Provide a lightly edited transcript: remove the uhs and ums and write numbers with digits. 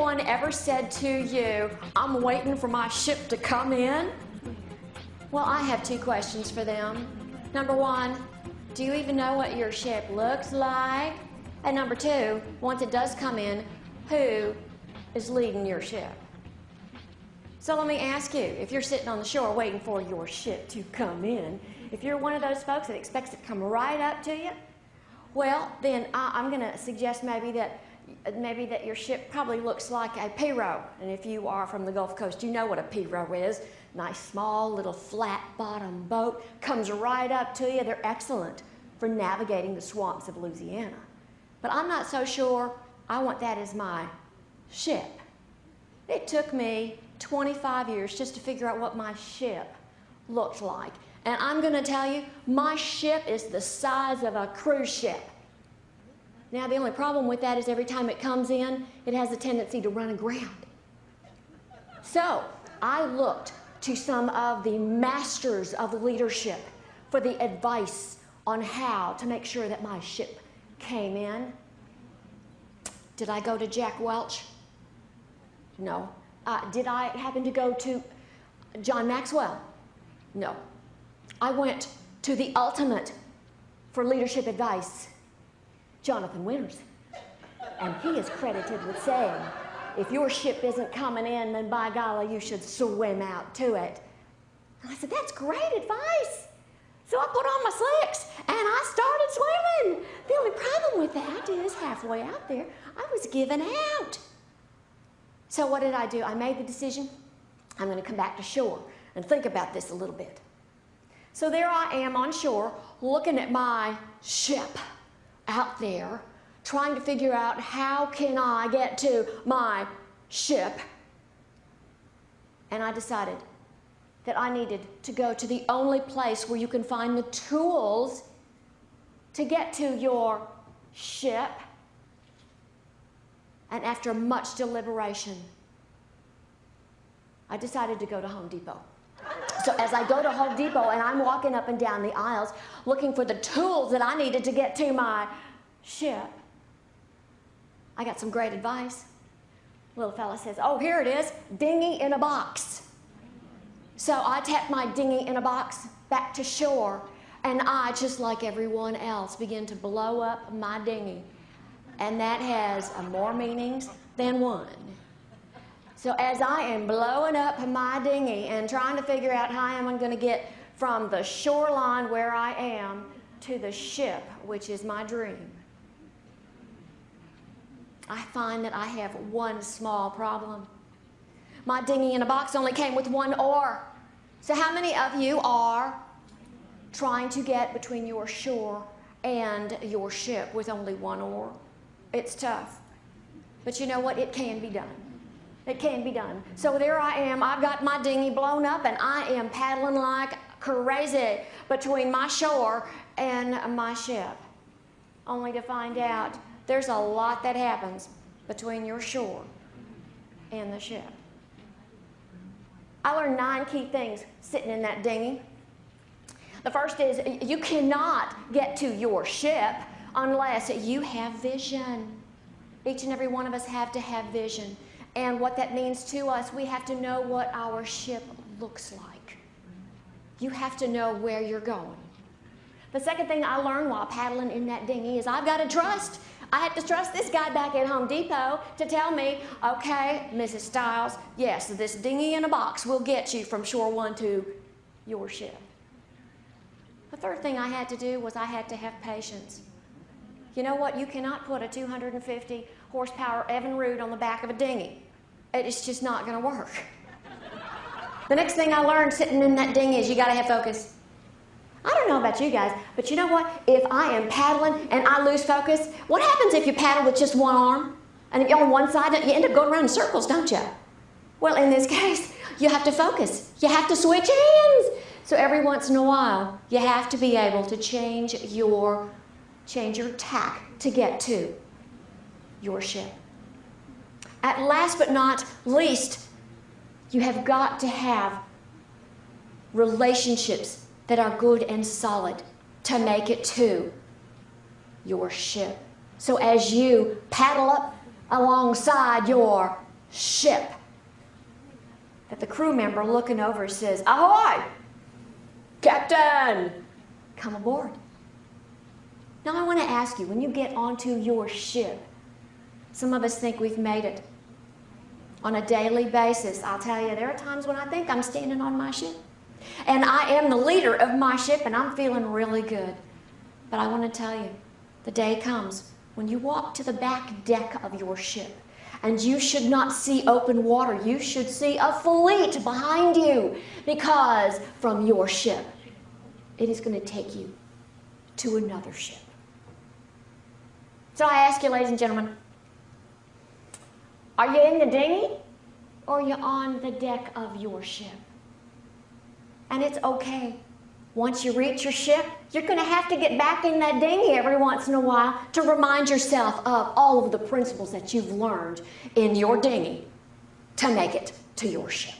anyone ever said to you, I'm waiting for my ship to come in? Well, I have two questions for them. Number one, do you even know what your ship looks like? And number two, once it does come in, who is leading your ship? So let me ask you, if you're sitting on the shore waiting for your ship to come in, if you're one of those folks that expects it to come right up to you, well, then I'm going to suggest maybe that your ship probably looks like a pirogue. And if you are from the Gulf Coast, you know what a pirogue is. Nice, small, little flat-bottom boat. Comes right up to you. They're excellent for navigating the swamps of Louisiana. But I'm not so sure I want that as my ship. It took me 25 years just to figure out what my ship looked like. And I'm going to tell you, my ship is the size of a cruise ship. Now, the only problem with that is every time it comes in, it has a tendency to run aground. So, I looked to some of the masters of leadership for the advice on how to make sure that my ship came in. Did I go to Jack Welch? No. Did I happen to go to John Maxwell? No. I went to the ultimate for leadership advice, Jonathan Winters. And he is credited with saying, if your ship isn't coming in, then by golly, you should swim out to it. And I said, that's great advice. So I put on my slicks and I started swimming. The only problem with that is halfway out there, I was giving out. So what did I do? I made the decision, I'm going to come back to shore and think about this a little bit. So there I am on shore, looking at my ship out there, trying to figure out how can I get to my ship. And I decided that I needed to go to the only place where you can find the tools to get to your ship. And after much deliberation, I decided to go to Home Depot. So as I go to Home Depot and I'm walking up and down the aisles looking for the tools that I needed to get to my ship, I got some great advice. Little fella says, oh, here it is, dinghy in a box. So I tapped my dinghy in a box back to shore, and I, just like everyone else, began to blow up my dinghy. And that has more meanings than one. So as I am blowing up my dinghy and trying to figure out how I'm going to get from the shoreline where I am to the ship, which is my dream, I find that I have one small problem. My dinghy in a box only came with one oar. So how many of you are trying to get between your shore and your ship with only one oar? It's tough. But you know what? It can be done. It can be done. So there I am. I've got my dinghy blown up and I am paddling like crazy between my shore and my ship. Only to find out there's a lot that happens between your shore and the ship. I learned 9 key things sitting in that dinghy. The first is you cannot get to your ship unless you have vision. Each and every one of us have to have vision. And what that means to us, we have to know what our ship looks like. You have to know where you're going. The second thing I learned while paddling in that dinghy is I've got to trust. I had to trust this guy back at Home Depot to tell me, okay, Mrs. Stiles, yes, this dinghy in a box will get you from shore 1 to your ship. The third thing I had to do was I had to have patience. You know what? You cannot put a 250 horsepower Evinrude on the back of a dinghy. It's just not going to work. The next thing I learned sitting in that dinghy is you got to have focus. I don't know about you guys, but you know what? If I am paddling and I lose focus, what happens if you paddle with just one arm? And if you're on one side, you end up going around in circles, don't you? Well, in this case, you have to focus. You have to switch hands. So every once in a while, you have to be able to change your tack to get to your ship. At last but not least, you have got to have relationships that are good and solid to make it to your ship. So as you paddle up alongside your ship that the crew member looking over says, "Ahoy, Captain, come aboard." Now I want to ask you, when you get onto your ship, some of us think we've made it. On a daily basis, I'll tell you, there are times when I think I'm standing on my ship. And I am the leader of my ship, and I'm feeling really good. But I want to tell you, the day comes when you walk to the back deck of your ship, and you should not see open water. You should see a fleet behind you, because from your ship, it is going to take you to another ship. So I ask you, ladies and gentlemen, are you in the dinghy, or are you on the deck of your ship? And it's okay. Once you reach your ship, you're going to have to get back in that dinghy every once in a while to remind yourself of all of the principles that you've learned in your dinghy to make it to your ship.